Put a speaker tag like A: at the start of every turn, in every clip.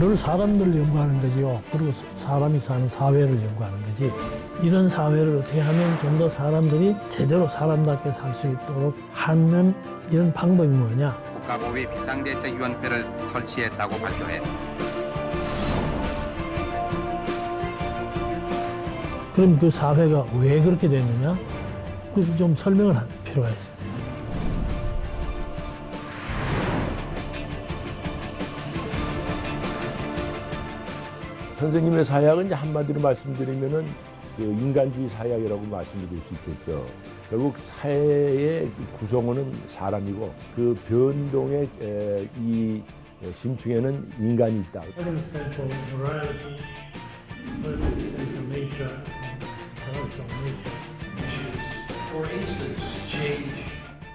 A: 늘 사람들을 연구하는 거지요. 그리고 사람이 사는 사회를 연구하는 거지. 이런 사회를 어떻게 하면 좀 더 사람들이 제대로 사람답게 살 수 있도록 하는 이런 방법이 뭐냐.
B: 국가보위 비상대책위원회를 설치했다고 발표했습니다.
A: 그럼 그 사회가 왜 그렇게 됐느냐? 그 좀 설명을 할 필요가 있어요.
C: 선생님의 사약은 이제 한마디로 말씀드리면은 그 인간주의 사약이라고 말씀드릴 수 있겠죠. 결국 사회의 구성원은 사람이고 그 변동의 이 심층에는 인간이 있다.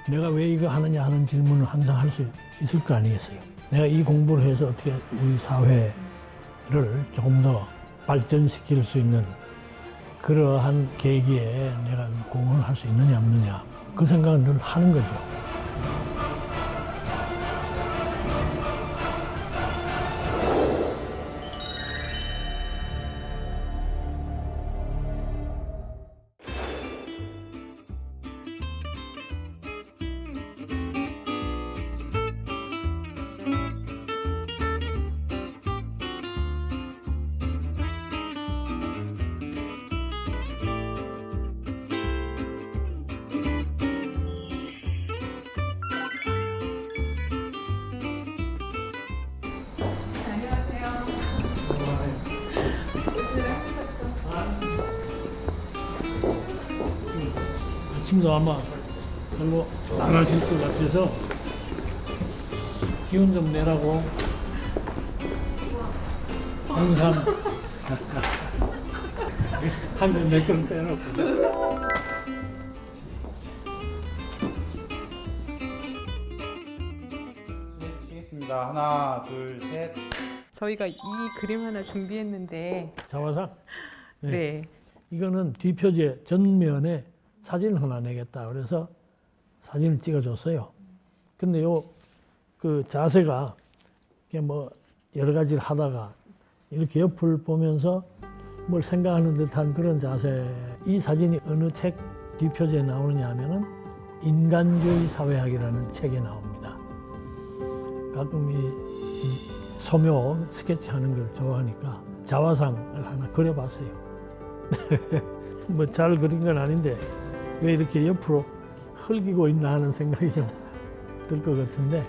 A: 내가 왜 이거 하느냐 하는 질문을 항상 할 수 있을 거 아니겠어요. 내가 이 공부를 해서 어떻게 우리 사회를 조금 더 발전시킬 수 있는 그러한 계기에 내가 공헌을 할 수 있느냐 없느냐 그 생각을 늘 하는 거죠. 아침도 아마 별로 안 하실 것 같아서 기운 좀 내라고 항상 한잔 몇 그릇 빼놓고.
D: 치겠습니다. 하나, 둘, 셋.
E: 저희가 이 그림 하나 준비했는데
A: 자화상?
E: 네.
A: 이거는 뒷표지에 전면에 사진을 하나 내겠다. 그래서 사진을 찍어줬어요. 근데 그 자세가 이게 뭐 여러 가지를 하다가 이렇게 옆을 보면서 뭘 생각하는 듯한 그런 자세. 이 사진이 어느 책 뒷표지에 나오느냐 하면은 인간주의 사회학이라는 책에 나옵니다. 가끔 이 소묘 스케치하는 걸 좋아하니까 자화상을 하나 그려봤어요. 뭐 잘 그린 건 아닌데 왜 이렇게 옆으로 흘기고 있나 하는 생각이 좀 들 것 같은데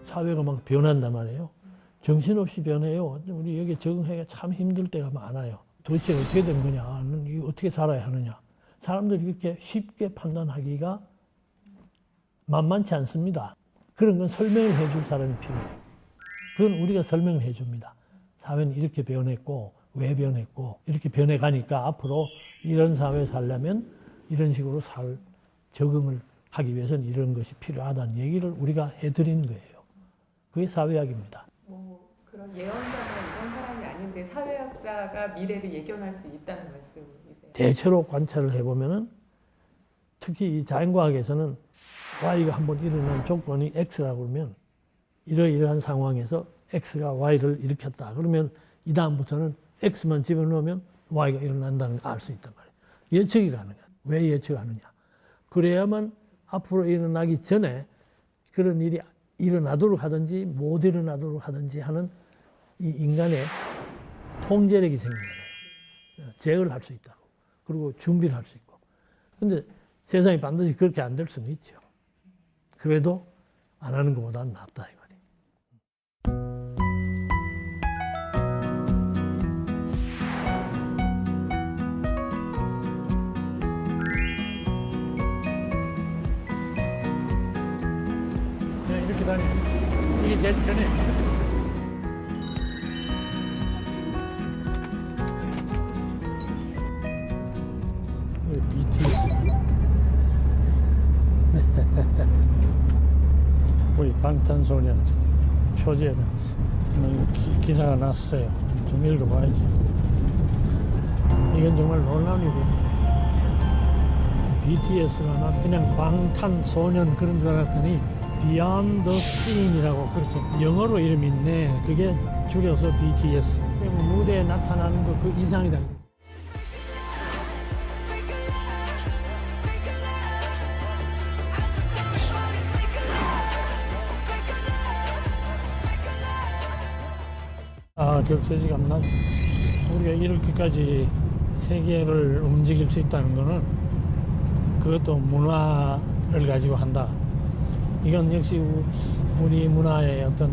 A: 사회가 막 변한단 말이에요. 정신없이 변해요. 우리 여기 적응하기가 참 힘들 때가 많아요. 도대체 어떻게 된 거냐, 이거 어떻게 살아야 하느냐. 사람들이 이렇게 쉽게 판단하기가 만만치 않습니다. 그런 건 설명을 해줄 사람이 필요해요. 그건 우리가 설명을 해줍니다. 사회는 이렇게 변했고 왜 변했고 이렇게 변해가니까 앞으로 이런 사회에 살려면 이런 식으로 적응을 하기 위해서는 이런 것이 필요하다는 얘기를 우리가 해드리는 거예요. 그게 사회학입니다.
E: 뭐 그런 예언자나 이런 사람이 아닌데 사회학자가 미래를 예견할 수 있다는 말씀이세요?
A: 대체로 관찰을 해보면은 특히 이 자연과학에서는 Y가 한번 일어난 조건이 X라고 그러면 이러이러한 상황에서 X가 Y를 일으켰다. 그러면 이 다음부터는 X만 집어넣으면 Y가 일어난다는 걸 알 수 있단 말이에요. 예측이 가능해요. 왜 예측하느냐. 그래야만 앞으로 일어나기 전에 그런 일이 일어나도록 하든지 못 일어나도록 하든지 하는 이 인간의 통제력이 생기잖아요. 제어를 할 수 있다고. 그리고 준비를 할 수 있고. 근데 세상이 반드시 그렇게 안 될 수는 있죠. 그래도 안 하는 것보다는 낫다 이 말이에요. 그냥 이렇게 다니면 이게 제일 편해. BTS. 우리 방탄소년 표지에 기사가 났어요. 좀 읽어봐야지. 이건 정말 놀라운 일이에요. BTS가 그냥 방탄소년 그런 줄 알았더니 Beyond the Scene이라고 그렇게 영어로 이름이 있네. 그게 줄여서 BTS. 무대에 나타나는 거 그 이상이다. 격세지가 없나? 우리가 이렇게까지 세계를 움직일 수 있다는 거는 그것도 문화를 가지고 한다. 이건 역시 우리 문화의 어떤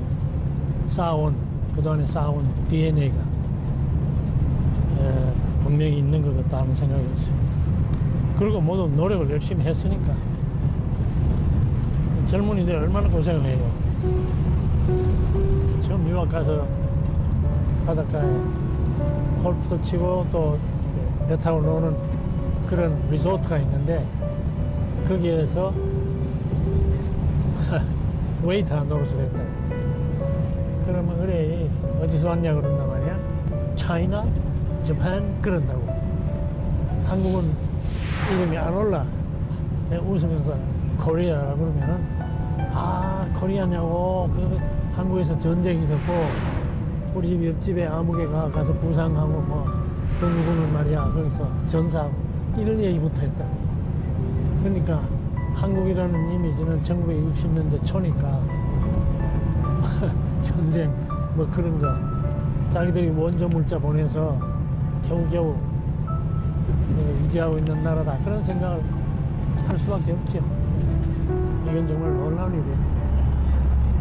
A: 그동안에 쌓아온 DNA가 분명히 있는 것 같다 하는 생각이 있어요. 그리고 모두 노력을 열심히 했으니까. 젊은이들 얼마나 고생을 해요. 처음 유학 가서 바닷가에 골프도 치고 또 배 타고 노는 그런 리조트가 있는데 거기에서 웨이터 노릇을 했다. 그러면 그래 어디서 왔냐 그런단 말이야. 차이나, 재팬 그런다고. 한국은 이름이 안 올라. 내가 웃으면서 코리아라 그러면은 코리아냐고. 그 한국에서 전쟁이 있었고 우리 집 옆집에 아무개 가서 부상하고 뭐 동구는 말이야 거기서 전사하고 이런 얘기부터 했다. 그러니까 한국이라는 이미지는 1960년대 초니까 전쟁 뭐 그런 거 자기들이 원조 물자 보내서 겨우겨우 유지하고 있는 나라다 그런 생각을 할 수밖에 없죠. 이건 정말 놀라운 일이에요.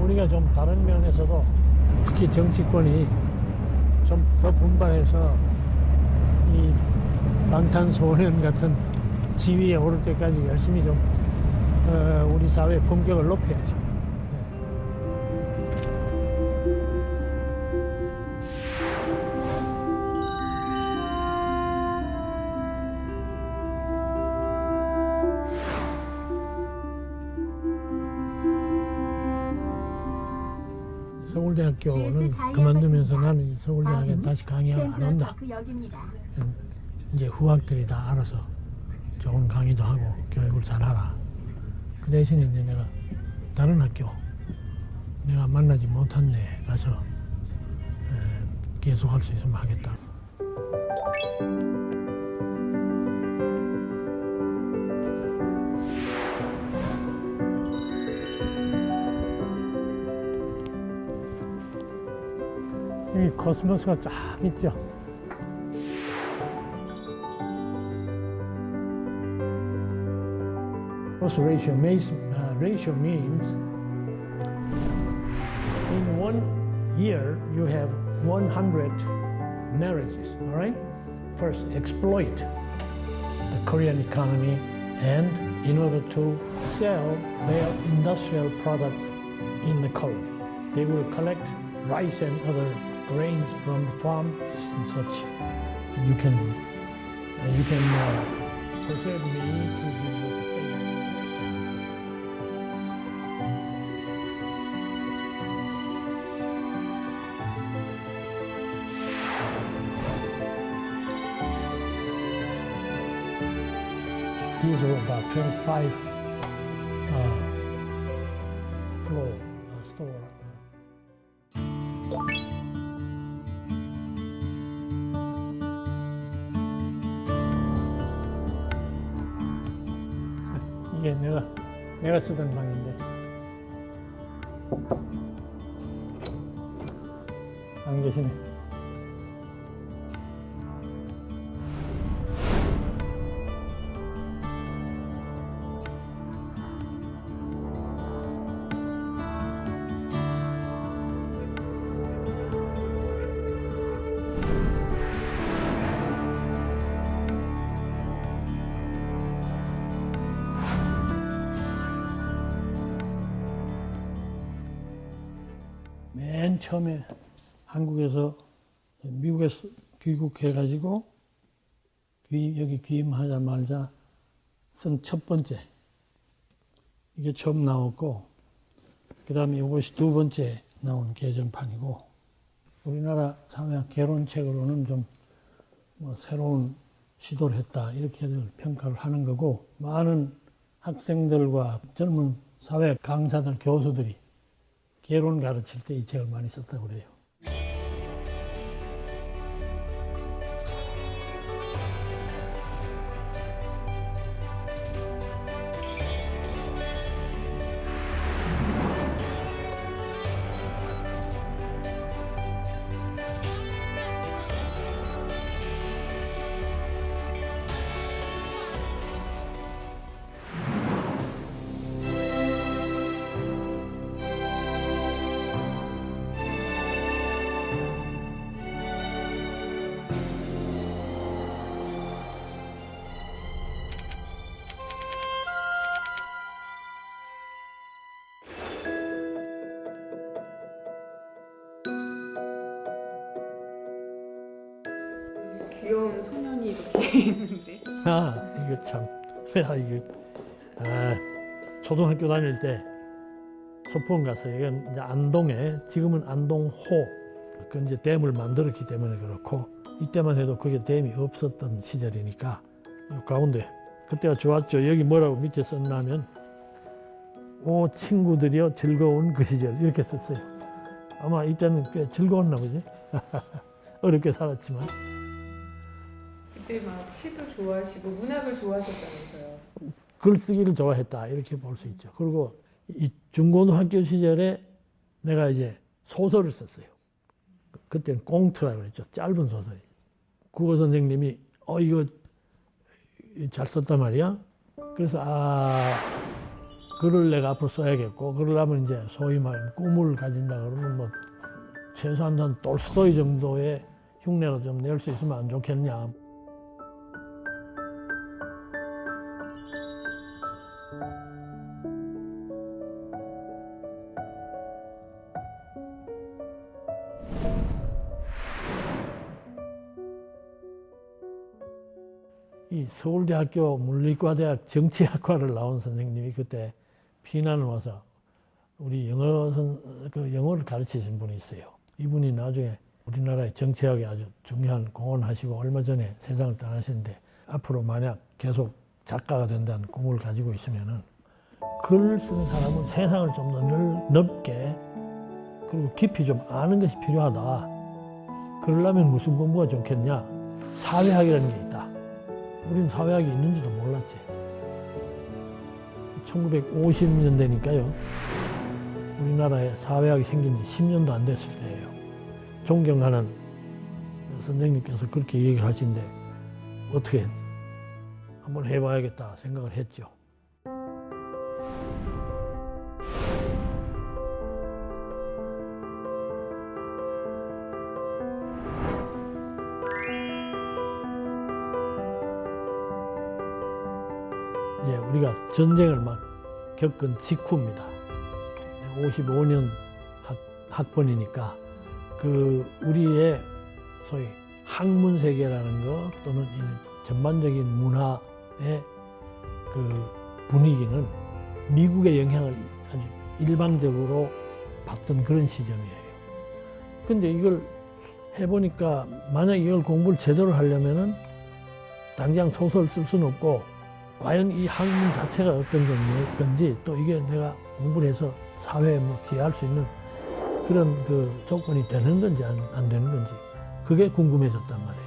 A: 우리가 좀 다른 면에서도 특히 정치권이 좀 더 분발해서 이 방탄소년 같은 지위에 오를 때까지 열심히 좀 우리 사회의 품격을 높여야죠. 서울대학교는 그만두면서 나는 서울대학에 다시 강의를 안 온다. 이제 후학들이 다 알아서 좋은 강의도 하고 교육을 잘하라. 그 대신에 이제 내가 다른 학교 내가 만나지 못한 데 가서 계속할 수 있으면 하겠다. 여기 코스모스가 쫙 있죠. What's ratio? Ratio means in 1 year you have 100 marriages, all right? First, exploit the Korean economy and in order to sell their industrial products in the colony. They will collect rice and other grains from the farm and such. You can persuade me to give you the favor. These are about 25 floor store. 이게 내가 쓰던 방인데 안 계시네. 맨 처음에 한국에서 미국에서 귀국해가지고 여기 귀임하자마자 쓴 첫 번째 이게 처음 나왔고 그 다음에 이것이 두 번째 나온 개정판이고 우리나라 사회학 개론책으로는 좀 뭐 새로운 시도를 했다 이렇게들 평가를 하는 거고 많은 학생들과 젊은 사회 강사들, 교수들이 개론 가르칠 때 이 책을 많이 썼다고 그래요.
E: 귀여운 소년이 이렇게 있는데.
A: 아, 이거 참. 초등학교 다닐 때 소풍 갔어요. 이건 이제 안동에, 지금은 안동호. 그 이제 댐을 만들었기 때문에 그렇고, 이때만 해도 그게 댐이 없었던 시절이니까, 가운데, 그때가 좋았죠. 여기 뭐라고 밑에 썼냐면, 오, 친구들이여 즐거운 그 시절. 이렇게 썼어요. 아마 이때는 꽤 즐거웠나 보지? 어렵게 살았지만.
E: 그때 막 시도 좋아하시고 문학을 좋아하셨다면서요.
A: 글쓰기를 좋아했다 이렇게 볼 수 있죠. 그리고 이 중고등학교 시절에 내가 이제 소설을 썼어요. 그때는 꽁트라고 그랬죠. 짧은 소설이. 국어 선생님이 이거 잘 썼단 말이야. 그래서 글을 내가 앞으로 써야겠고 그러려면 이제 소위 말하면 꿈을 가진다 그러면 뭐 최소한 한 돌스토이 정도의 흉내로 좀 낼 수 있으면 안 좋겠냐. 이 서울대학교 물리과대학 정치학과를 나온 선생님이 그때 피난을 와서 우리 영어를 가르치신 분이 있어요. 이분이 나중에 우리나라의 정치학에 아주 중요한 공헌을 하시고 얼마 전에 세상을 떠나셨는데 앞으로 만약 계속 작가가 된다는 꿈을 가지고 있으면은 글 쓰는 사람은 세상을 좀 더 넓게 그리고 깊이 좀 아는 것이 필요하다. 그러려면 무슨 공부가 좋겠냐? 사회학이라는 게 있다. 우리는 사회학이 있는지도 몰랐지. 1950년대니까요. 우리나라에 사회학이 생긴 지 10년도 안 됐을 때예요. 존경하는 선생님께서 그렇게 얘기를 하시는데 어떻게 한번 해봐야겠다 생각을 했죠. 이제 우리가 전쟁을 막 겪은 직후입니다. 55년 학번이니까 그 우리의 소위 학문 세계라는 것 또는 이 전반적인 문화의 그 분위기는 미국의 영향을 아주 일방적으로 받던 그런 시점이에요. 근데 이걸 해보니까 만약 이걸 공부를 제대로 하려면은 당장 소설 쓸 수는 없고 과연 이 학문 자체가 어떤 건지 또 이게 내가 공부를 해서 사회에 뭐 기여할 수 있는 그런 그 조건이 되는 건지 안 되는 건지 그게 궁금해졌단 말이에요.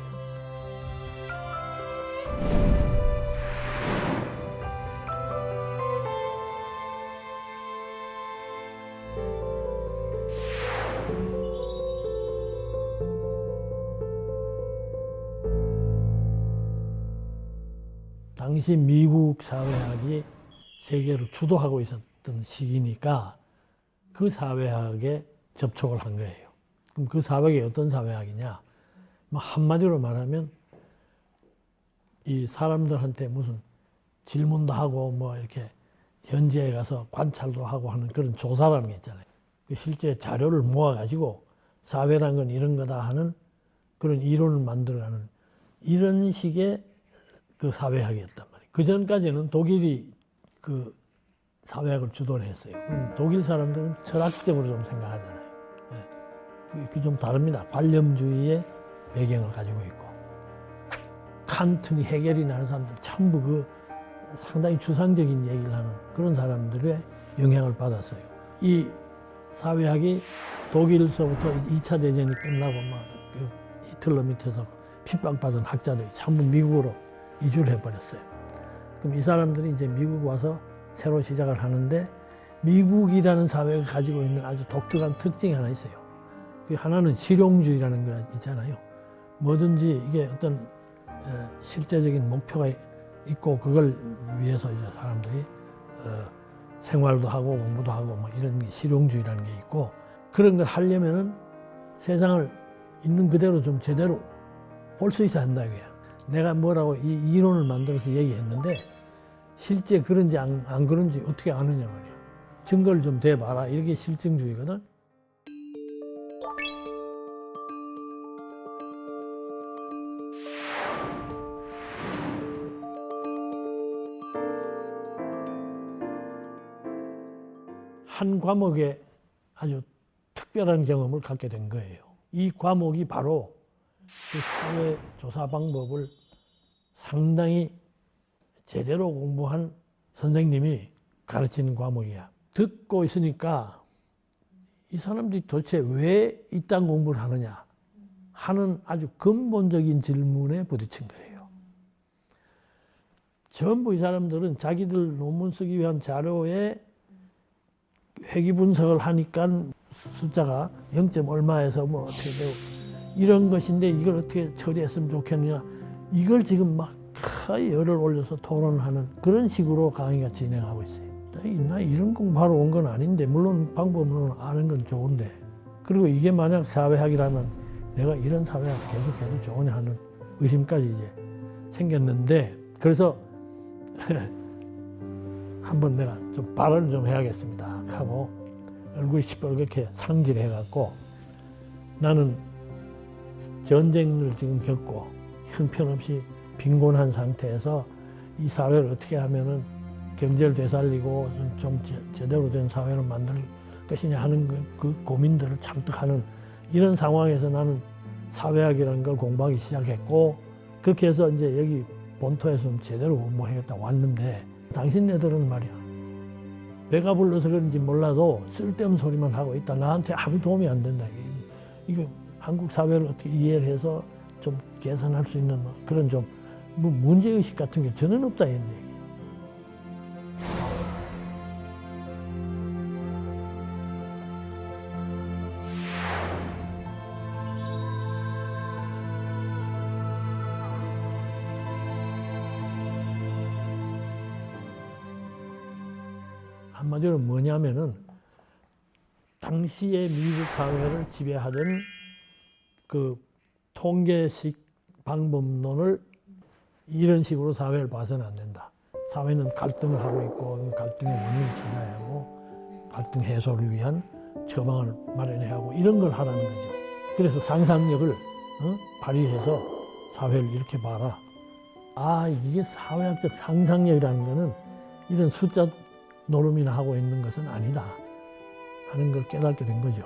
A: 당시 미국 사회학이 세계를 주도하고 있었던 시기니까 그 사회학에 접촉을 한 거예요. 그럼 그 사회학이 어떤 사회학이냐? 뭐 한마디로 말하면 이 사람들한테 무슨 질문도 하고 뭐 이렇게 현지에 가서 관찰도 하고 하는 그런 조사라는 게 있잖아요. 그 실제 자료를 모아가지고 사회란 건 이런 거다 하는 그런 이론을 만들어가는 이런 식의 그 사회학이었단 말이에요. 그 전까지는 독일이 그 사회학을 주도를 했어요. 그럼 독일 사람들은 철학적으로 좀 생각하잖아요. 네. 그게 좀 다릅니다. 관념주의의 배경을 가지고 있고. 칸트니 헤겔이나 하는 사람들 전부 그 상당히 주상적인 얘기를 하는 그런 사람들의 영향을 받았어요. 이 사회학이 독일서부터 2차 대전이 끝나고 막그 히틀러 밑에서 핍박받은 학자들이 전부 미국으로 이주를 해버렸어요. 그럼 이 사람들이 이제 미국 와서 새로 시작을 하는데 미국이라는 사회가 가지고 있는 아주 독특한 특징이 하나 있어요. 그 하나는 실용주의라는 거 있잖아요. 뭐든지 이게 어떤 실제적인 목표가 있고 그걸 위해서 이제 사람들이 생활도 하고 공부도 하고 뭐 이런 게 실용주의라는 게 있고 그런 걸 하려면은 세상을 있는 그대로 좀 제대로 볼 수 있어야 한다 이거야. 내가 뭐라고 이 이론을 만들어서 얘기했는데 실제 그런지 안 그런지 어떻게 아느냐 말이야. 증거를 좀 대봐라. 이게 실증주의거든. 한 과목에 아주 특별한 경험을 갖게 된 거예요. 이 과목이 바로 그 사회 조사 방법을 상당히 제대로 공부한 선생님이 가르치는 과목이야. 듣고 있으니까 이 사람들이 도대체 왜 이딴 공부를 하느냐 하는 아주 근본적인 질문에 부딪힌 거예요. 전부 이 사람들은 자기들 논문 쓰기 위한 자료에 회귀 분석을 하니까 숫자가 0. 얼마에서 뭐 어떻게 되고 이런 것인데 이걸 어떻게 처리했으면 좋겠느냐 이걸 지금 막 열을 올려서 토론하는 그런 식으로 강의가 진행하고 있어요. 나 이런 공부하러 온 건 아닌데 물론 방법은 아는 건 좋은데 그리고 이게 만약 사회학이라면 내가 이런 사회학 계속해도 좋으냐 하는 의심까지 이제 생겼는데 그래서 한번 내가 좀 발언을 좀 해야겠습니다 하고 얼굴이 시뻘겋게 상질해갖고 나는 전쟁을 지금 겪고 형편없이 빈곤한 상태에서 이 사회를 어떻게 하면은 경제를 되살리고 좀 제대로 된 사회를 만들 것이냐 하는 그 고민들을 잔뜩 하는 이런 상황에서 나는 사회학이라는 걸 공부하기 시작했고 그렇게 해서 이제 여기 본토에서 좀 제대로 공부하겠다 왔는데 당신네들은 말이야 배가 불러서 그런지 몰라도 쓸데없는 소리만 하고 있다. 나한테 아무 도움이 안 된다. 이거 한국 사회를 어떻게 이해를 해서 좀 개선할 수 있는 그런 좀 문제의식 같은 게 전혀 없다 이런 얘기. 한마디로 뭐냐면은 당시의 미국 사회를 지배하던 그 통계식 방법론을 이런 식으로 사회를 봐서는 안 된다. 사회는 갈등을 하고 있고 갈등의 원인을 찾아야 하고 갈등 해소를 위한 처방을 마련해야 하고 이런 걸 하라는 거죠. 그래서 상상력을 발휘해서 사회를 이렇게 봐라. 아 이게 사회학적 상상력이라는 거는 이런 숫자 노름이나 하고 있는 것은 아니다 하는 걸 깨닫게 된 거죠.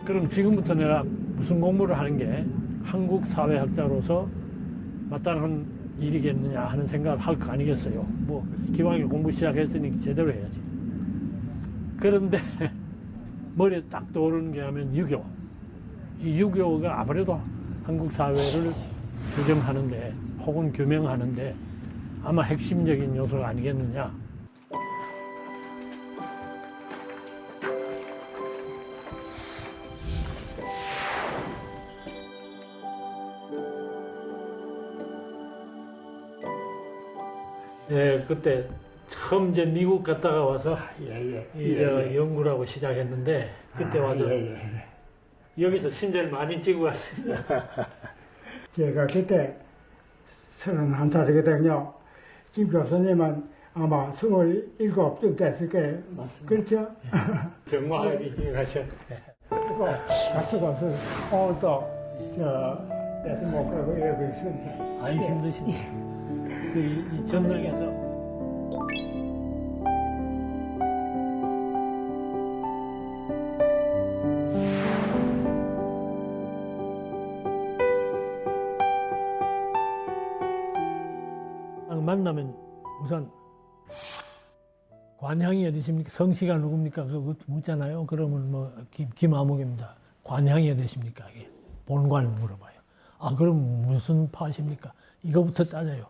A: 그럼 지금부터 내가 무슨 공부를 하는 게 한국 사회학자로서 마땅한 일이겠느냐 하는 생각을 할 거 아니겠어요. 뭐 기왕에 공부 시작했으니 제대로 해야지. 그런데 머리에 딱 떠오르는 게 하면 유교. 이 유교가 아무래도 한국 사회를 규정하는데 혹은 규명하는데 아마 핵심적인 요소가 아니겠느냐. 예, 그때 처음 이제 미국 갔다가 와서 이제 연구를 시작했는데 그때 와서 여기서 신제를 많이 찍고 왔어요.
F: 제가 그때 31살이거든요. 김 교수님은 아마 27쯤 됐을 거예요.
A: 맞습니다.
F: 그렇죠?
A: 정확하게 기억하셔.
F: 그리고 같이 가서 오늘 또저 내서 못 가고 이러고 있습니다.
A: 안 힘드시네. 이 전당에서 만나면 우선 관향이 어디십니까? 성씨가 누굽니까? 그거 묻잖아요. 그러면 뭐 김아목입니다. 관향이 어디십니까? 이게 본관을 물어봐요. 아 그럼 무슨 파십니까? 이거부터 따져요.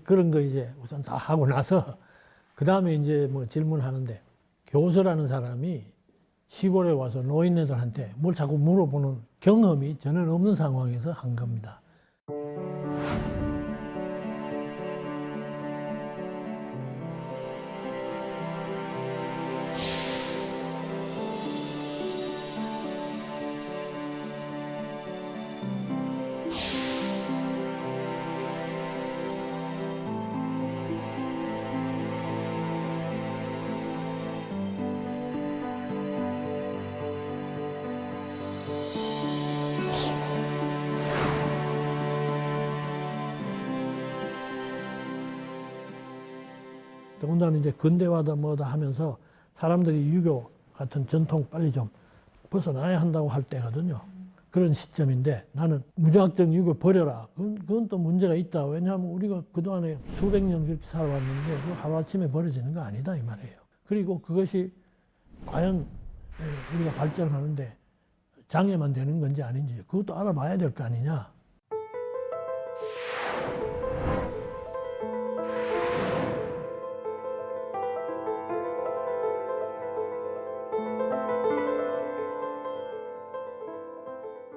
A: 그런 거 이제 우선 다 하고 나서 그 다음에 이제 뭐 질문하는데 교수라는 사람이 시골에 와서 노인네들한테 뭘 자꾸 물어보는 경험이 저는 없는 상황에서 한 겁니다. 더군다나 이제 근대화다 뭐다 하면서 사람들이 유교 같은 전통 빨리 좀 벗어나야 한다고 할 때거든요. 그런 시점인데 나는 무장학적 유교 버려라. 그건 또 문제가 있다. 왜냐하면 우리가 그동안에 수백 년 그렇게 살아왔는데 그 하루아침에 버려지는 거 아니다 이 말이에요. 그리고 그것이 과연 우리가 발전하는데 장애만 되는 건지 아닌지 그것도 알아봐야 될 거 아니냐.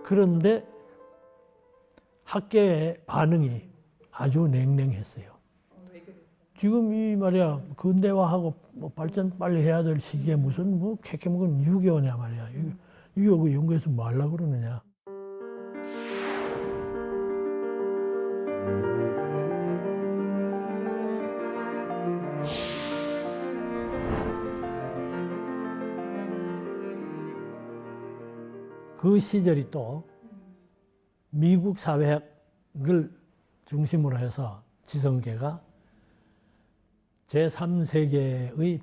A: 그런데 학계의 반응이 아주 냉랭했어요.
E: 왜 그랬어요?
A: 지금 이 말이야 근대화하고 뭐 발전 빨리 해야 될 시기에 무슨 뭐 캐캐먹은 유교냐 말이야. 유교 그 연구해서 뭐 하려고 그러느냐. 그 시절이 또 미국 사회학을 중심으로 해서 지성계가 제3세계의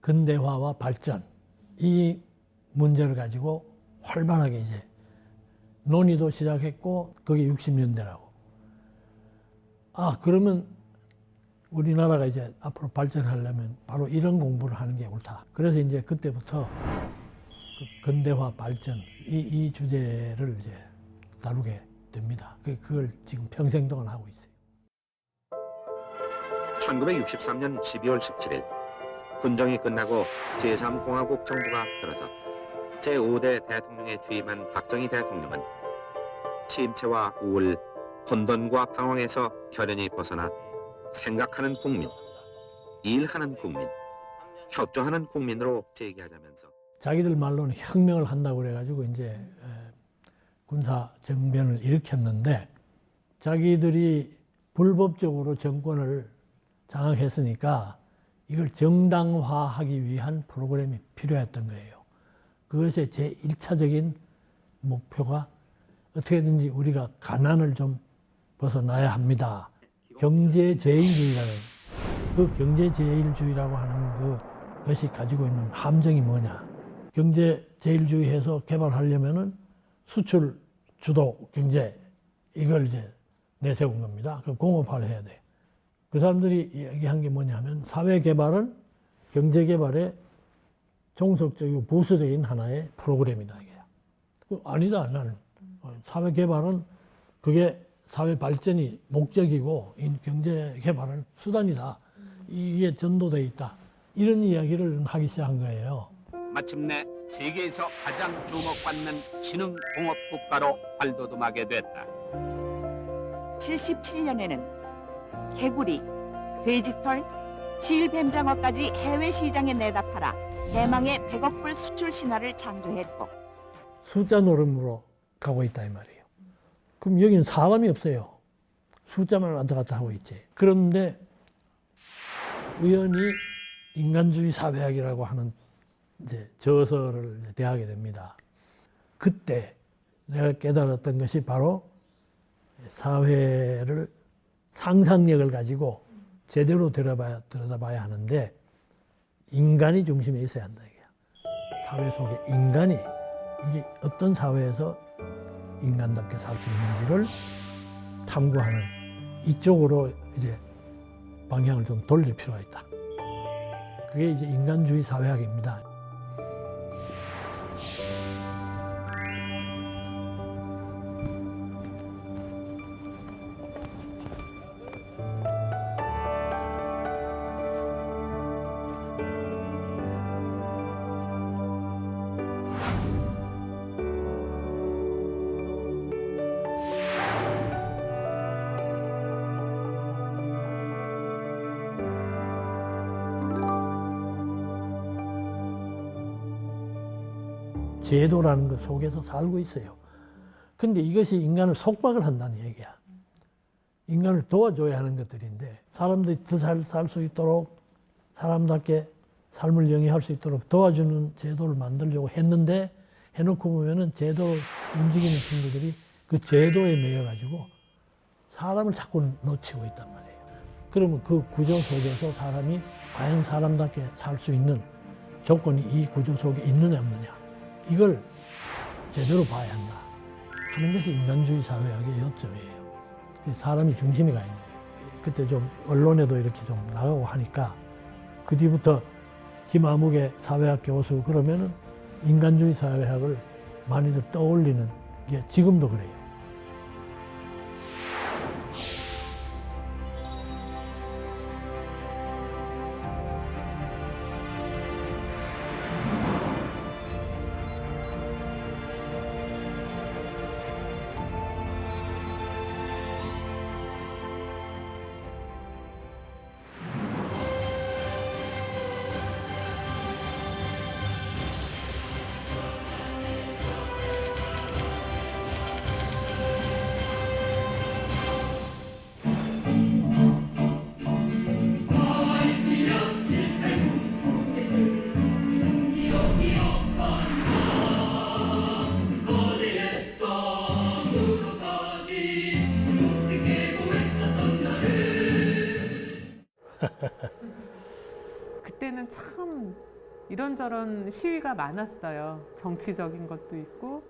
A: 근대화와 발전 이 문제를 가지고 활발하게 이제 논의도 시작했고 그게 60년대라고. 아 그러면 우리나라가 이제 앞으로 발전하려면 바로 이런 공부를 하는 게 옳다. 그래서 이제 그때부터 그 근대화 발전 이 주제를 이제 다루게 됩니다. 그걸 지금 평생 동안 하고 있어요.
G: 1963년 12월 17일 군정이 끝나고 제3공화국 정부가 들어섰다. 제5대 대통령에 취임한 박정희 대통령은 침체와 우울, 혼돈과 방황에서 결연히 벗어나 생각하는 국민, 일하는 국민, 협조하는 국민으로 재기하자면서
A: 자기들 말로는 혁명을 한다고 그래가지고 이제 군사 정변을 일으켰는데 자기들이 불법적으로 정권을 장악했으니까 이걸 정당화하기 위한 프로그램이 필요했던 거예요. 그것의 제1차적인 목표가 어떻게든지 우리가 가난을 좀 벗어나야 합니다. 경제제일주의라는 그 경제제일주의라고 하는 그것이 가지고 있는 함정이 뭐냐. 경제제일주의해서 개발하려면은 수출 주도 경제 이걸 이제 내세운 겁니다. 그 공업화를 해야 돼. 그 사람들이 얘기한 게 뭐냐면 사회 개발은 경제 개발의 종속적이고 부수적인 하나의 프로그램이다 이게. 아니다 나는 사회 개발은 그게 사회 발전이 목적이고 경제 개발은 수단이다. 이게 전도돼 있다. 이런 이야기를 하기 시작한 거예요.
B: 마침내 세계에서 가장 주목받는 신흥 공업 국가로 발돋움하게 됐다.
H: 77년에는 개구리, 돼지털, 실뱀장어까지 해외 시장에 내다 팔아 대망의 100억 불 수출 신화를 창조했고
A: 숫자 노름으로 가고 있다 이 말이에요. 그럼 여기는 사람이 없어요. 숫자만 왔다 갔다 하고 있지. 그런데 우연히 인간주의 사회학이라고 하는 이제 저서를 이제 대하게 됩니다. 그때 내가 깨달았던 것이 바로 사회를 상상력을 가지고 제대로 들여다봐야 하는데 인간이 중심에 있어야 한다. 이게. 사회 속에 인간이 이게 어떤 사회에서 인간답게 살 수 있는지를 탐구하는 이쪽으로 이제 방향을 좀 돌릴 필요가 있다. 그게 이제 인간주의 사회학입니다. 제도라는 것 속에서 살고 있어요. 근데 이것이 인간을 속박을 한다는 얘기야. 인간을 도와줘야 하는 것들인데 사람들이 더 잘 살 수 있도록 사람답게 삶을 영위할 수 있도록 도와주는 제도를 만들려고 했는데 해놓고 보면은 제도 움직이는 친구들이 그 제도에 매여가지고 사람을 자꾸 놓치고 있단 말이에요. 그러면 그 구조 속에서 사람이 과연 사람답게 살 수 있는 조건이 이 구조 속에 있느냐 없느냐 이걸 제대로 봐야 한다 하는 것이 인간주의 사회학의 요점이에요. 사람이 중심에 가 있는 거예요. 그때 좀 언론에도 이렇게 좀 나가고 하니까 그 뒤부터 김아묵의 사회학 교수 그러면은 인간주의 사회학을 많이들 떠올리는 게 지금도 그래요.
E: 그때는 참 이런저런 시위가 많았어요. 정치적인 것도 있고.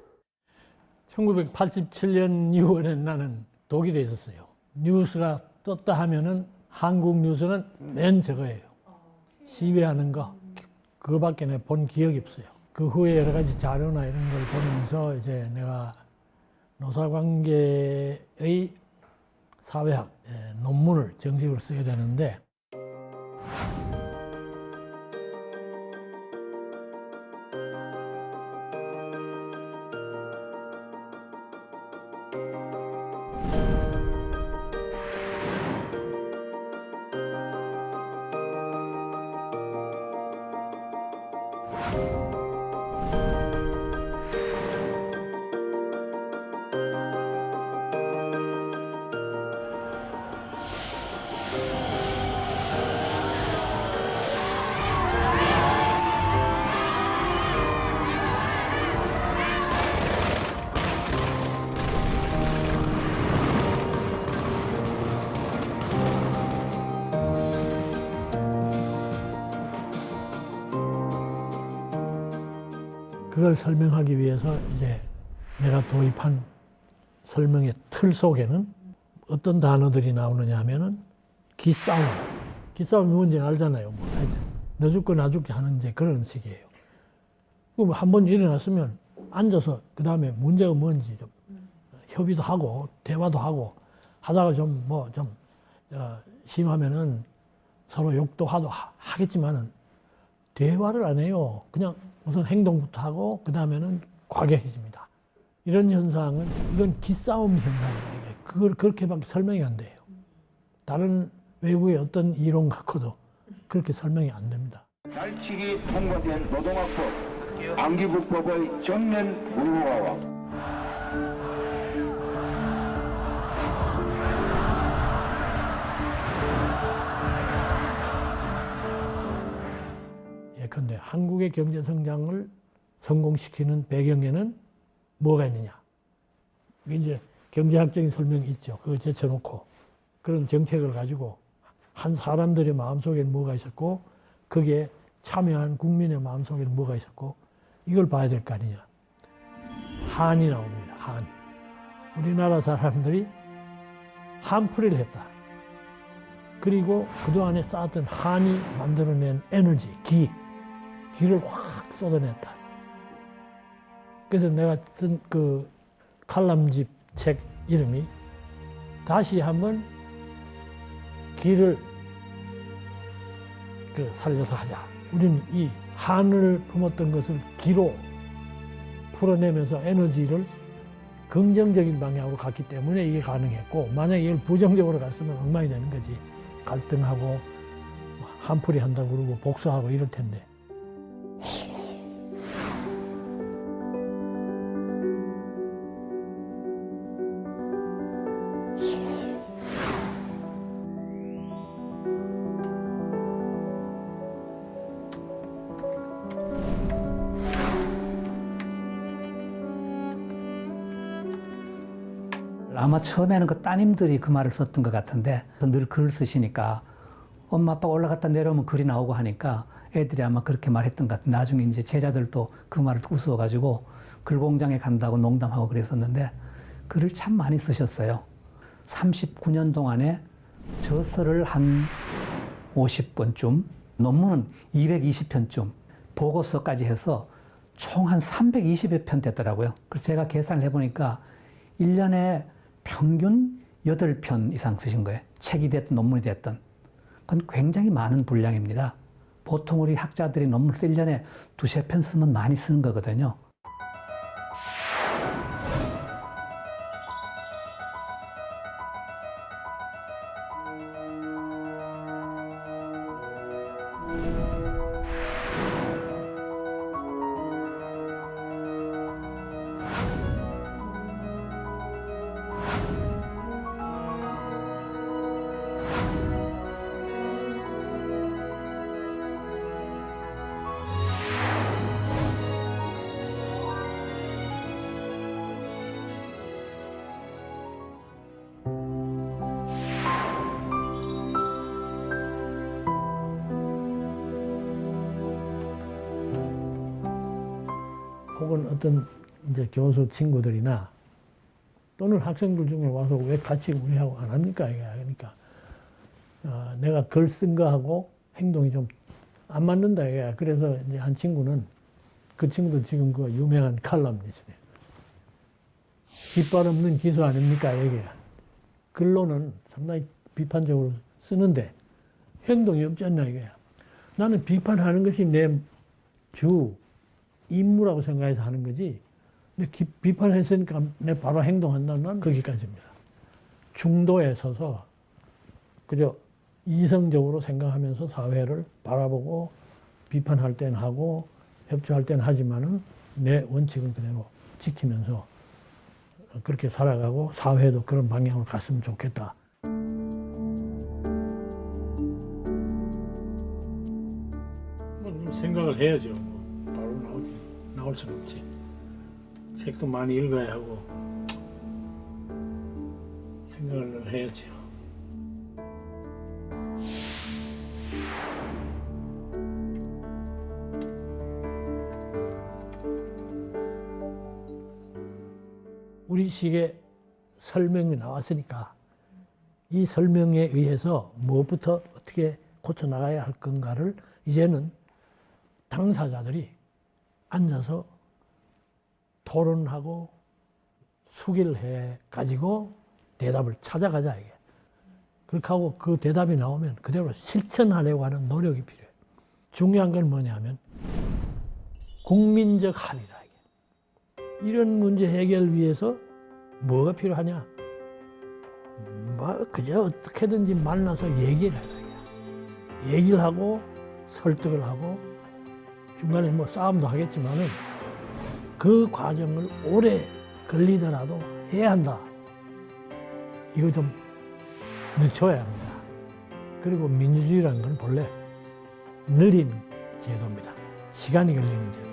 A: 1987년 6월에 나는 독일에 있었어요. 뉴스가 떴다 하면은 한국 뉴스는 맨 저거예요. 시위하는 거. 그거밖에 내가 본 기억이 없어요. 그 후에 여러 가지 자료나 이런 걸 보면서 이제 내가 노사관계의 사회학 논문을 정식으로 써야 되는데 그걸 설명하기 위해서 이제 내가 도입한 설명의 틀 속에는 어떤 단어들이 나오느냐 하면은 기싸움. 기싸움이 뭔지 알잖아요. 뭐 하여튼 너 죽고 나 죽기 하는 이제 그런 식이에요. 그럼 한번 일어났으면 앉아서 그 다음에 문제가 뭔지 좀 협의도 하고 대화도 하고 하다가 좀 심하면은 서로 욕도 하겠지만은 대화를 안 해요. 그냥 우선 행동부터 하고 그 다음에는 과격해집니다. 이런 현상은 이건 기싸움 현상이에요. 그걸 그렇게밖에 설명이 안 돼요. 다른 외국의 어떤 이론 갖고도 그렇게 설명이 안 됩니다.
I: 날치기 통과된 노동학법, 방기부법의 전면 무효화와
A: 그런데 한국의 경제 성장을 성공시키는 배경에는 뭐가 있느냐? 그게 이제 경제학적인 설명이 있죠. 그거 제쳐놓고 그런 정책을 가지고 한 사람들의 마음속에는 뭐가 있었고 거기에 참여한 국민의 마음속에는 뭐가 있었고 이걸 봐야 될 거 아니냐. 한이 나옵니다. 한. 우리나라 사람들이 한풀이를 했다. 그리고 그동안에 쌓았던 한이 만들어낸 에너지, 기를 확 쏟아냈다. 그래서 내가 쓴 그 칼럼집 책 이름이 다시 한번 기를 살려서 하자. 우리는 이 한을 품었던 것을 기로 풀어내면서 에너지를 긍정적인 방향으로 갔기 때문에 이게 가능했고, 만약에 이걸 부정적으로 갔으면 엉망이 되는 거지. 갈등하고 한풀이 한다고 그러고 복수하고 이럴 텐데.
J: 아마 처음에는 그 따님들이 그 말을 썼던 것 같은데 늘 글을 쓰시니까 엄마 아빠가 올라갔다 내려오면 글이 나오고 하니까 애들이 아마 그렇게 말했던 것 같은데 나중에 이제 제자들도 그 말을 웃어가지고 글 공장에 간다고 농담하고 그랬었는데 글을 참 많이 쓰셨어요. 39년 동안에 저서를 한 50권쯤, 논문은 220편쯤, 보고서까지 해서 총 한 320여 편 됐더라고요. 그래서 제가 계산을 해보니까 1년에 평균 8편 이상 쓰신 거예요. 책이 됐든 논문이 됐든. 그건 굉장히 많은 분량입니다. 보통 우리 학자들이 논문 1년에 2~3편 쓰면 많이 쓰는 거거든요.
A: 혹은 어떤 이제 교수 친구들이나 또는 학생들 중에 와서 왜 같이 우리하고 안 합니까? 그러니까 내가 글 쓴 거하고 행동이 좀 안 맞는다. 그래서 이제 한 친구는 그 친구도 지금 그 유명한 칼럼니스트예요. 깃발 없는 기수 아닙니까? 이게 글로는 상당히 비판적으로 쓰는데 행동이 없지 않나 이거야. 나는 비판하는 것이 내 주 임무라고 생각해서 하는 거지. 근데 비판했으니까 내 바로 행동한다는 건 거기까지입니다. 중도에 서서 그저 이성적으로 생각하면서 사회를 바라보고 비판할 때는 하고 협조할 때는 하지만은 내 원칙은 그대로 지키면서 그렇게 살아가고 사회도 그런 방향으로 갔으면 좋겠다. 생각을 해야죠. 바로 나올 수는 없지. 책도 많이 읽어야 하고 생각을 해야죠. 우리 식의 설명이 나왔으니까 이 설명에 의해서 무엇부터 어떻게 고쳐나가야 할 건가를 이제는 당사자들이 앉아서 토론하고 수기를 해가지고 대답을 찾아가자 이게. 그렇게 하고 그 대답이 나오면 그대로 실천하려고 하는 노력이 필요해요. 중요한 건 뭐냐면 국민적 합의다. 이런 문제 해결 위해서 뭐가 필요하냐? 그저 어떻게든지 만나서 얘기를 해라. 얘기를 하고 설득을 하고 중간에 뭐 싸움도 하겠지만은 그 과정을 오래 걸리더라도 해야 한다. 이거 좀 늦춰야 합니다. 그리고 민주주의라는 건 본래 느린 제도입니다. 시간이 걸리는 제도예요.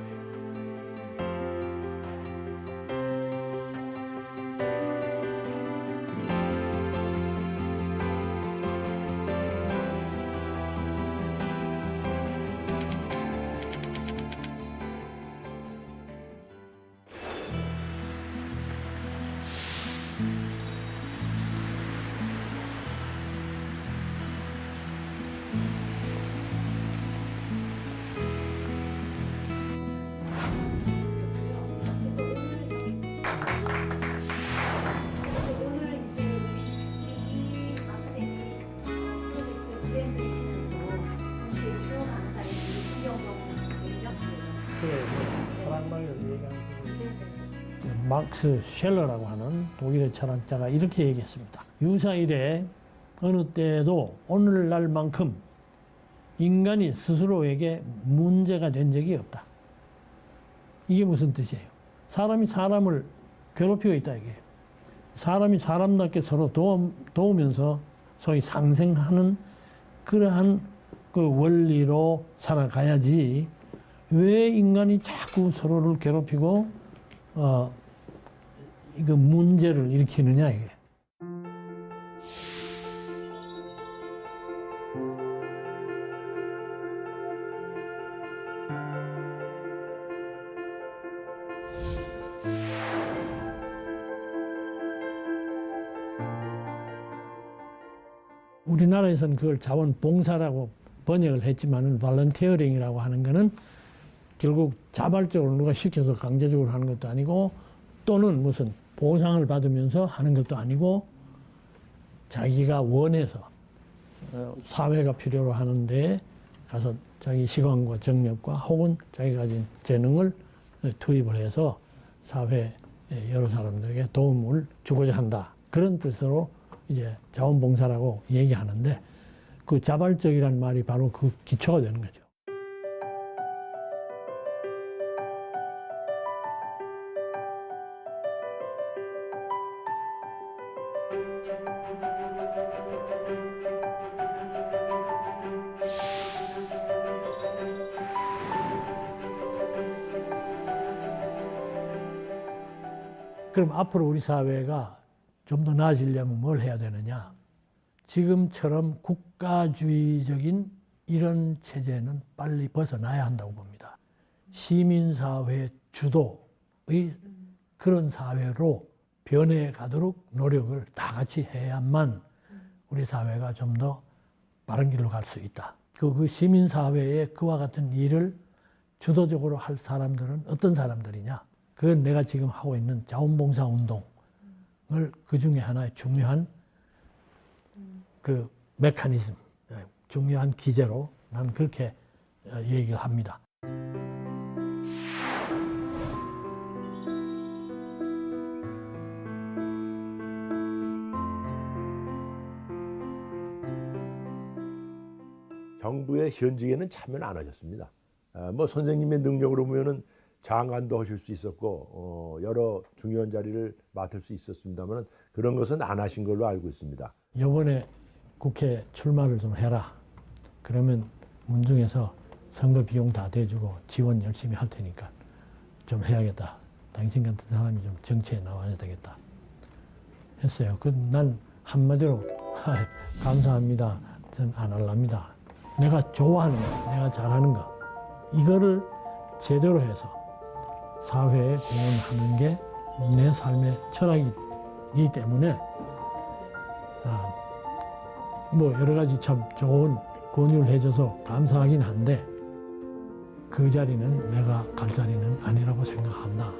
A: 막스 쉘러라고 하는 독일의 철학자가 이렇게 얘기했습니다. 유사일에 어느 때에도 오늘날만큼 인간이 스스로에게 문제가 된 적이 없다. 이게 무슨 뜻이에요? 사람이 사람을 괴롭히고 있다 이게. 사람이 사람답게 서로 도우면서 소위 상생하는 그러한 그 원리로 살아가야지 왜 인간이 자꾸 서로를 괴롭히고 이거 문제를 일으키느냐 이게. 우리나라에서는 그걸 자원봉사라고 번역을 했지만은 발런티어링이라고 하는 거는 결국 자발적으로 누가 시켜서 강제적으로 하는 것도 아니고 또는 무슨 보상을 받으면서 하는 것도 아니고 자기가 원해서 사회가 필요로 하는데 가서 자기 시간과 정력과 혹은 자기가 가진 재능을 투입을 해서 사회 여러 사람들에게 도움을 주고자 한다. 그런 뜻으로 이제 자원봉사라고 얘기하는데 그 자발적이라는 말이 바로 그 기초가 되는 거죠. 그럼 앞으로 우리 사회가 좀 더 나아지려면 뭘 해야 되느냐? 지금처럼 국가주의적인 이런 체제는 빨리 벗어나야 한다고 봅니다. 시민사회 주도의 그런 사회로 변해 가도록 노력을 다 같이 해야만 우리 사회가 좀 더 바른 길로 갈 수 있다. 그 시민사회에 그와 같은 일을 주도적으로 할 사람들은 어떤 사람들이냐? 그건 내가 지금 하고 있는 자원봉사 운동을 그 중에 하나의 중요한 그 메커니즘, 중요한 기제로 난 그렇게 얘기를 합니다.
C: 정부의 현직에는 참여는 안 하셨습니다. 뭐 선생님의 능력으로 보면은 장관도 하실 수 있었고 여러 중요한 자리를 맡을 수 있었습니다만 그런 것은 안 하신 걸로 알고 있습니다.
A: 이번에 국회 출마를 좀 해라. 그러면 문중에서 선거 비용 다 대주고 지원 열심히 할 테니까 좀 해야겠다. 당신 같은 사람이 좀 정치에 나와야 되겠다. 했어요. 난 한마디로 감사합니다. 저는 안 할랍니다. 내가 좋아하는 거, 내가 잘하는 거 이거를 제대로 해서 사회에 공헌하는 게 내 삶의 철학이기 때문에 뭐 여러 가지 참 좋은 권유를 해줘서 감사하긴 한데 그 자리는 내가 갈 자리는 아니라고 생각한다.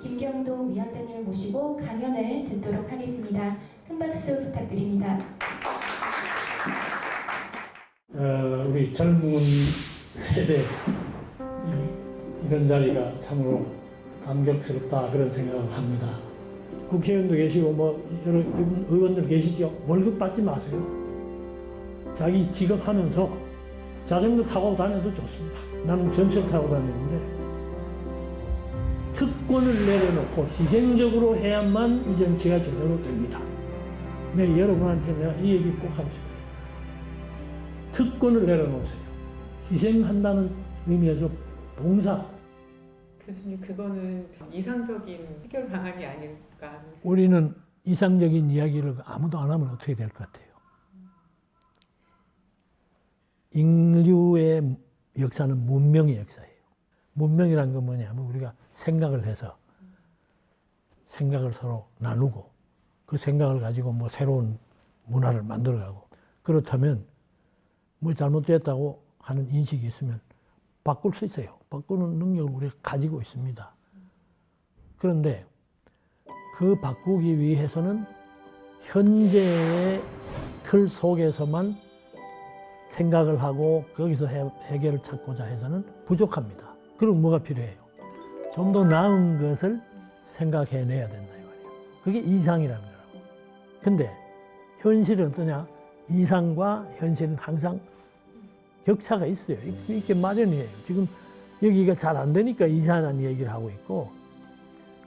K: 김경동 위원장님을 모시고 강연을 듣도록 하겠습니다. 큰 박수 부탁드립니다.
A: 우리 젊은 세대 이런 자리가 참으로 감격스럽다 그런 생각을 합니다. 국회의원도 계시고 뭐 여러 의원들 계시죠. 월급 받지 마세요. 자기 직업하면서 자전거 타고 다녀도 좋습니다. 나는 전철 타고 다니는데 특권을 내려놓고 희생적으로 해야만 이 정치가 제대로 됩니다. 네, 여러분한테 내가 이 얘기 꼭 하고 싶어요. 특권을 내려놓으세요. 희생한다는 의미에서 봉사.
E: 교수님, 그거는 이상적인 해결 방안이 아닐까 하는 생각이.
A: 우리는 이상적인 이야기를 아무도 안 하면 어떻게 될 것 같아요? 인류의 역사는 문명의 역사예요. 문명이란 건 뭐냐면 우리가 생각을 해서 생각을 서로 나누고 그 생각을 가지고 뭐 새로운 문화를 만들어가고, 그렇다면 뭐 잘못됐다고 하는 인식이 있으면 바꿀 수 있어요. 바꾸는 능력을 우리가 가지고 있습니다. 그런데 그 바꾸기 위해서는 현재의 틀 속에서만 생각을 하고 거기서 해결을 찾고자 해서는 부족합니다. 그럼 뭐가 필요해요? 좀 더 나은 것을 생각해내야 된다 이 말이에요. 그게 이상이라는 거라고. 근데 현실은 어떠냐? 이상과 현실은 항상 격차가 있어요. 있게 마련이에요. 지금 여기가 잘 안 되니까 이상한 얘기를 하고 있고,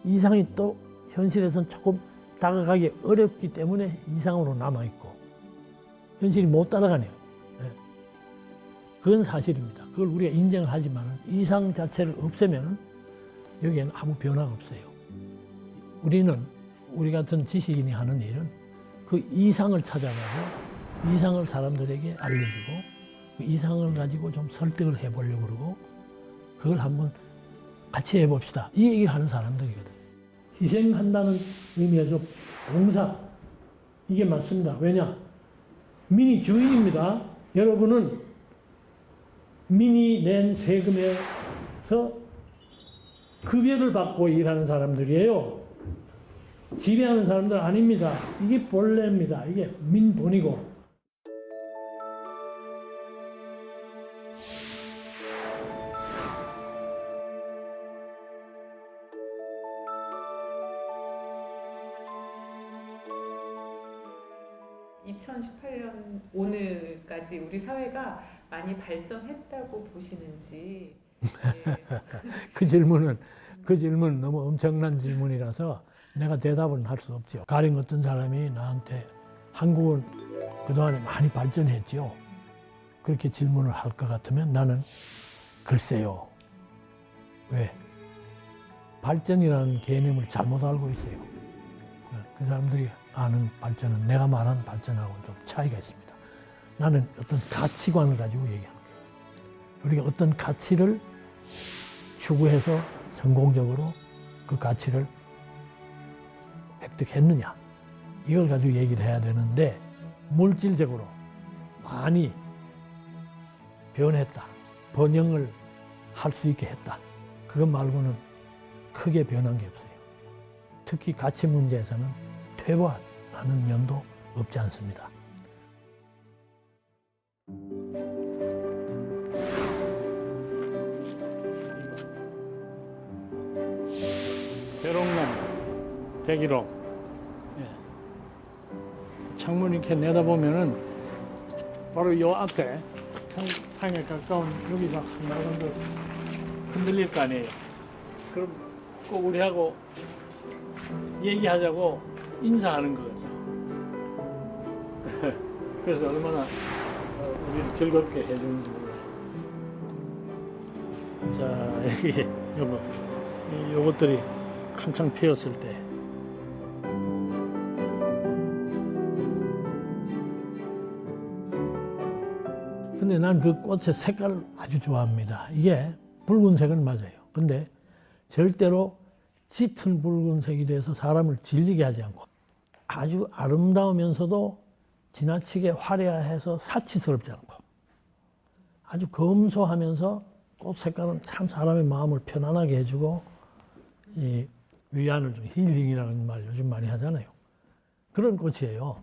A: 이상이 또 현실에서는 조금 다가가기 어렵기 때문에 이상으로 남아있고, 현실이 못 따라가네요. 네. 그건 사실입니다. 그걸 우리가 인정을 하지만 이상 자체를 없애면 여기에는 아무 변화가 없어요. 우리 같은 지식인이 하는 일은 그 이상을 찾아가고 이상을 사람들에게 알려주고 그 이상을 가지고 좀 설득을 해보려고 그러고 그걸 한번 같이 해봅시다. 이 얘기를 하는 사람들이거든. 희생한다는 의미에서 봉사, 이게 맞습니다. 왜냐? 민이 주인입니다. 여러분은 민이 낸 세금에서 급여를 받고 일하는 사람들이에요. 지배하는 사람들 아닙니다. 이게 본래입니다. 이게 민본이고.
E: (2018년) 오늘까지 우리 사회가 많이 발전했다고 보시는지. 네.
A: 그 질문은 너무 엄청난 질문이라서 내가 대답은 할 수 없죠. 가령 어떤 사람이 나한테 한국은 그동안에 많이 발전했죠. 그렇게 질문을 할 것 같으면 나는 글쎄요. 왜? 발전이라는 개념을 잘못 알고 있어요. 그 사람들이 아는 발전은 내가 말하는 발전하고 좀 차이가 있습니다. 나는 어떤 가치관을 가지고 얘기하는 거예요. 우리가 어떤 가치를 추구해서 성공적으로 그 가치를 획득했느냐, 이걸 가지고 얘기를 해야 되는데, 물질적으로 많이 변했다, 번영을 할 수 있게 했다, 그것 말고는 크게 변한 게 없어요. 특히 가치 문제에서는 퇴보하는 면도 없지 않습니다. 벼롱놈, 대기록. 창문 이렇게 내다보면은 바로 요 앞에 산에 가까운 여기가 하나 정도 흔들릴 거 아니에요. 그럼 꼭 우리하고 얘기하자고 인사하는 거죠. 그래서 얼마나 우리를 즐겁게 해주는지 몰라요. 자, 여기 요것들이 한창 피었을 때 근데 난 그 꽃의 색깔을 아주 좋아합니다. 이게 붉은색은 맞아요. 근데 절대로 짙은 붉은색이 돼서 사람을 질리게 하지 않고 아주 아름다우면서도 지나치게 화려해서 사치스럽지 않고 아주 검소하면서 꽃 색깔은 참 사람의 마음을 편안하게 해주고 이 위안을 좀 힐링이라는 말 요즘 많이 하잖아요. 그런 꽃이에요.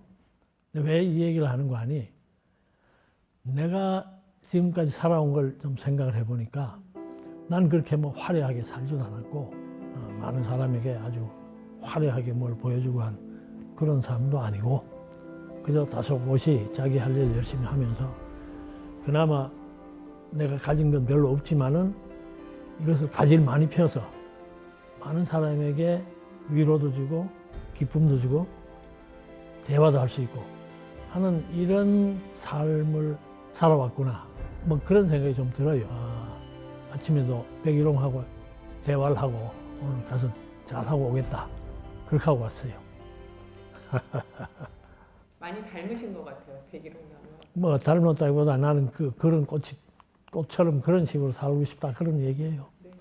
A: 근데 왜 이 얘기를 하는 거 아니? 내가 지금까지 살아온 걸 좀 생각을 해보니까 난 그렇게 뭐 화려하게 살지도 않았고 많은 사람에게 아주 화려하게 뭘 보여주고 한 그런 사람도 아니고 그저 다소곳이 자기 할 일 열심히 하면서 그나마 내가 가진 건 별로 없지만은 이것을 가지를 많이 펴서 많은 사람에게 위로도 주고 기쁨도 주고 대화도 할 수 있고 하는 이런 삶을 살아왔구나. 뭐 그런 생각이 좀 들어요. 아침에도 백일홍하고 대화를 하고 오늘 가서 잘하고 오겠다. 그렇게 하고 왔어요.
E: 많이 닮으신 것 같아요, 백일홍 나무.
A: 뭐 닮았다기보다 나는 그런 꽃처럼 그런 식으로 살고 싶다 그런 얘기예요.
E: 네.